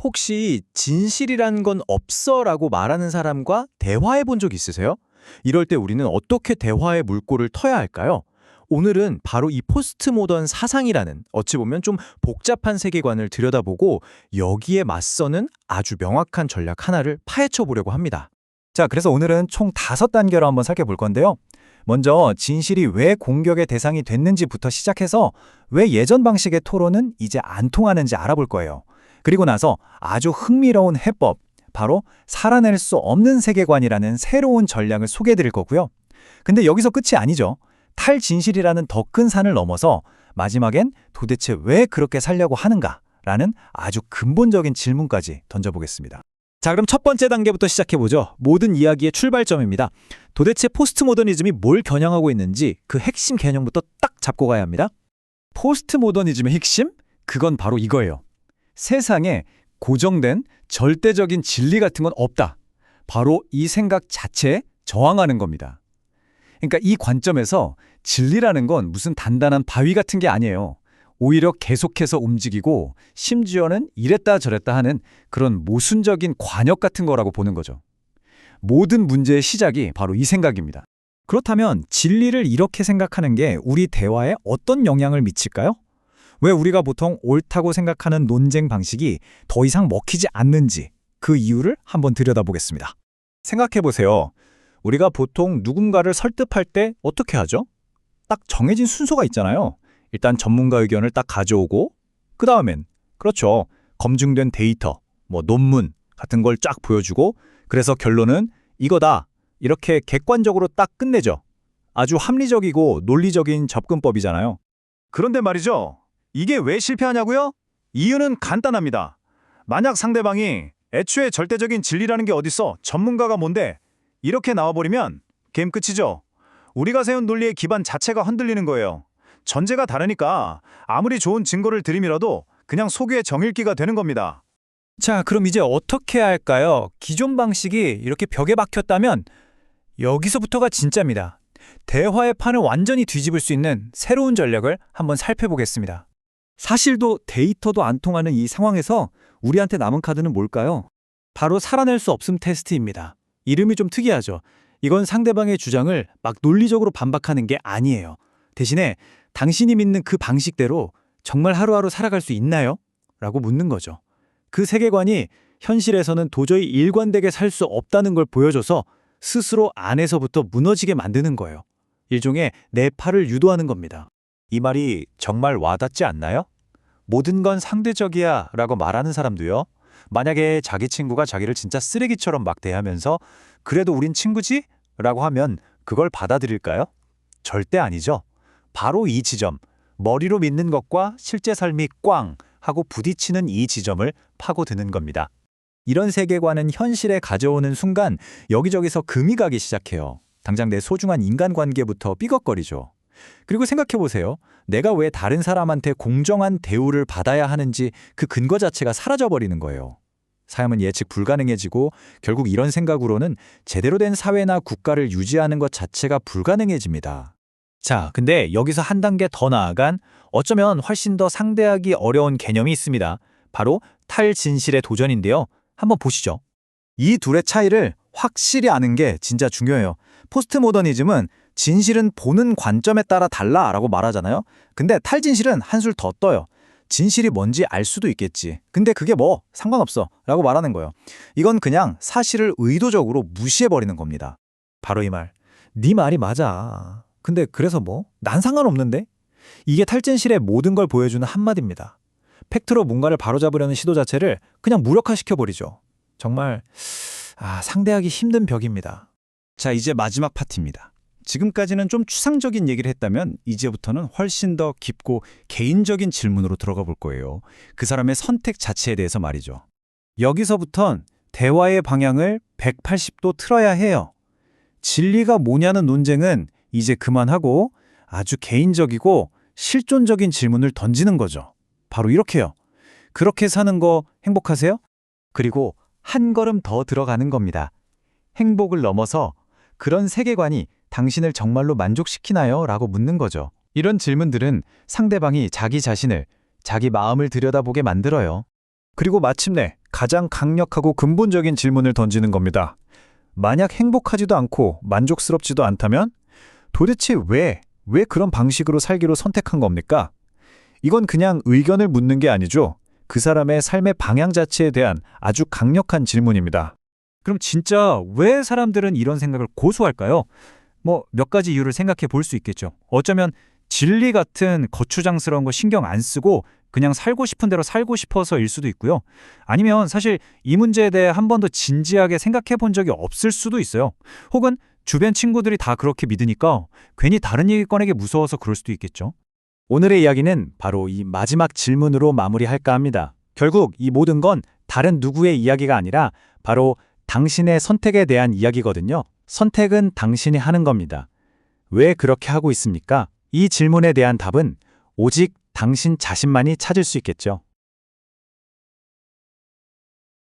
혹시 진실이란 건 없어라고 말하는 사람과 대화해 본 적 있으세요? 이럴 때 우리는 어떻게 대화의 물꼬를 터야 할까요? 오늘은 바로 이 포스트 모던 사상이라는 어찌 보면 좀 복잡한 세계관을 들여다보고 여기에 맞서는 아주 명확한 전략 하나를 파헤쳐 보려고 합니다. 자, 그래서 오늘은 총 5단계로 한번 살펴볼 건데요. 먼저 진실이 왜 공격의 대상이 됐는지부터 시작해서 왜 예전 방식의 토론은 이제 안 통하는지 알아볼 거예요. 그리고 나서 아주 흥미로운 해법, 바로 살아낼 수 없는 세계관이라는 새로운 전략을 소개해 드릴 거고요. 근데 여기서 끝이 아니죠. 탈진실이라는 더 큰 산을 넘어서 마지막엔 도대체 왜 그렇게 살려고 하는가라는 아주 근본적인 질문까지 던져보겠습니다. 자, 그럼 첫 번째 단계부터 시작해보죠. 모든 이야기의 출발점입니다. 도대체 포스트 모더니즘이 뭘 겨냥하고 있는지 그 핵심 개념부터 딱 잡고 가야 합니다. 포스트 모더니즘의 핵심? 그건 바로 이거예요. 세상에 고정된 절대적인 진리 같은 건 없다. 바로 이 생각 자체에 저항하는 겁니다. 그러니까 이 관점에서 진리라는 건 무슨 단단한 바위 같은 게 아니에요. 오히려 계속해서 움직이고 심지어는 이랬다 저랬다 하는 그런 모순적인 관역 같은 거라고 보는 거죠. 모든 문제의 시작이 바로 이 생각입니다. 그렇다면 진리를 이렇게 생각하는 게 우리 대화에 어떤 영향을 미칠까요? 왜 우리가 보통 옳다고 생각하는 논쟁 방식이 더 이상 먹히지 않는지 그 이유를 한번 들여다보겠습니다. 생각해보세요. 우리가 보통 누군가를 설득할 때 어떻게 하죠? 딱 정해진 순서가 있잖아요. 일단 전문가 의견을 딱 가져오고 그 다음엔 그렇죠. 검증된 데이터, 논문 같은 걸 쫙 보여주고 그래서 결론은 이거다. 이렇게 객관적으로 딱 끝내죠. 아주 합리적이고 논리적인 접근법이잖아요. 그런데 말이죠. 이게 왜 실패하냐고요? 이유는 간단합니다. 만약 상대방이 애초에 절대적인 진리라는 게 어딨어? 전문가가 뭔데? 이렇게 나와버리면 게임 끝이죠. 우리가 세운 논리의 기반 자체가 흔들리는 거예요. 전제가 다르니까 아무리 좋은 증거를 들이밀어도 그냥 소규의 정읽기가 되는 겁니다. 자, 그럼 이제 어떻게 해야 할까요? 기존 방식이 이렇게 벽에 박혔다면 여기서부터가 진짜입니다. 대화의 판을 완전히 뒤집을 수 있는 새로운 전략을 한번 살펴보겠습니다. 사실도 데이터도 안 통하는 이 상황에서 우리한테 남은 카드는 뭘까요? 바로 살아낼 수 없음 테스트입니다. 이름이 좀 특이하죠. 이건 상대방의 주장을 막 논리적으로 반박하는 게 아니에요. 대신에 당신이 믿는 그 방식대로 정말 하루하루 살아갈 수 있나요? 라고 묻는 거죠. 그 세계관이 현실에서는 도저히 일관되게 살 수 없다는 걸 보여줘서 스스로 안에서부터 무너지게 만드는 거예요. 일종의 내파를 유도하는 겁니다. 이 말이 정말 와닿지 않나요? 모든 건 상대적이야 라고 말하는 사람도요. 만약에 자기 친구가 자기를 진짜 쓰레기처럼 막 대하면서 그래도 우린 친구지? 라고 하면 그걸 받아들일까요? 절대 아니죠. 바로 이 지점, 머리로 믿는 것과 실제 삶이 꽝 하고 부딪히는 이 지점을 파고드는 겁니다. 이런 세계관은 현실에 가져오는 순간 여기저기서 금이 가기 시작해요. 당장 내 소중한 인간관계부터 삐걱거리죠. 그리고 생각해보세요. 내가 왜 다른 사람한테 공정한 대우를 받아야 하는지 그 근거 자체가 사라져버리는 거예요. 삶은 예측 불가능해지고 결국 이런 생각으로는 제대로 된 사회나 국가를 유지하는 것 자체가 불가능해집니다. 자, 근데 여기서 한 단계 더 나아간 어쩌면 훨씬 더 상대하기 어려운 개념이 있습니다. 바로 탈진실의 도전인데요. 한번 보시죠. 이 둘의 차이를 확실히 아는 게 진짜 중요해요. 포스트 모더니즘은 진실은 보는 관점에 따라 달라라고 말하잖아요. 근데 탈진실은 한술 더 떠요. 진실이 뭔지 알 수도 있겠지. 근데 그게 뭐 상관없어 라고 말하는 거예요. 이건 그냥 사실을 의도적으로 무시해버리는 겁니다. 바로 이 말. 네 말이 맞아. 근데 그래서 뭐? 난 상관없는데? 이게 탈진실의 모든 걸 보여주는 한마디입니다. 팩트로 뭔가를 바로잡으려는 시도 자체를 그냥 무력화시켜버리죠. 정말 상대하기 힘든 벽입니다. 자, 이제 마지막 파트입니다. 지금까지는 좀 추상적인 얘기를 했다면 이제부터는 훨씬 더 깊고 개인적인 질문으로 들어가 볼 거예요. 그 사람의 선택 자체에 대해서 말이죠. 여기서부턴 대화의 방향을 180도 틀어야 해요. 진리가 뭐냐는 논쟁은 이제 그만하고 아주 개인적이고 실존적인 질문을 던지는 거죠. 바로 이렇게요. 그렇게 사는 거 행복하세요? 그리고 한 걸음 더 들어가는 겁니다. 행복을 넘어서 그런 세계관이 당신을 정말로 만족시키나요? 라고 묻는 거죠. 이런 질문들은 상대방이 자기 자신을, 자기 마음을 들여다보게 만들어요. 그리고 마침내 가장 강력하고 근본적인 질문을 던지는 겁니다. 만약 행복하지도 않고 만족스럽지도 않다면 도대체 왜 그런 방식으로 살기로 선택한 겁니까? 이건 그냥 의견을 묻는 게 아니죠. 그 사람의 삶의 방향 자체에 대한 아주 강력한 질문입니다. 그럼 진짜 왜 사람들은 이런 생각을 고수할까요? 몇 가지 이유를 생각해 볼 수 있겠죠. 어쩌면 진리 같은 거추장스러운 거 신경 안 쓰고 그냥 살고 싶은 대로 살고 싶어서일 수도 있고요. 아니면 사실 이 문제에 대해 한 번도 진지하게 생각해 본 적이 없을 수도 있어요. 혹은 주변 친구들이 다 그렇게 믿으니까 괜히 다른 얘기 꺼내기 무서워서 그럴 수도 있겠죠. 오늘의 이야기는 바로 이 마지막 질문으로 마무리할까 합니다. 결국 이 모든 건 다른 누구의 이야기가 아니라 바로 당신의 선택에 대한 이야기거든요. 선택은 당신이 하는 겁니다. 왜 그렇게 하고 있습니까? 이 질문에 대한 답은 오직 당신 자신만이 찾을 수 있겠죠.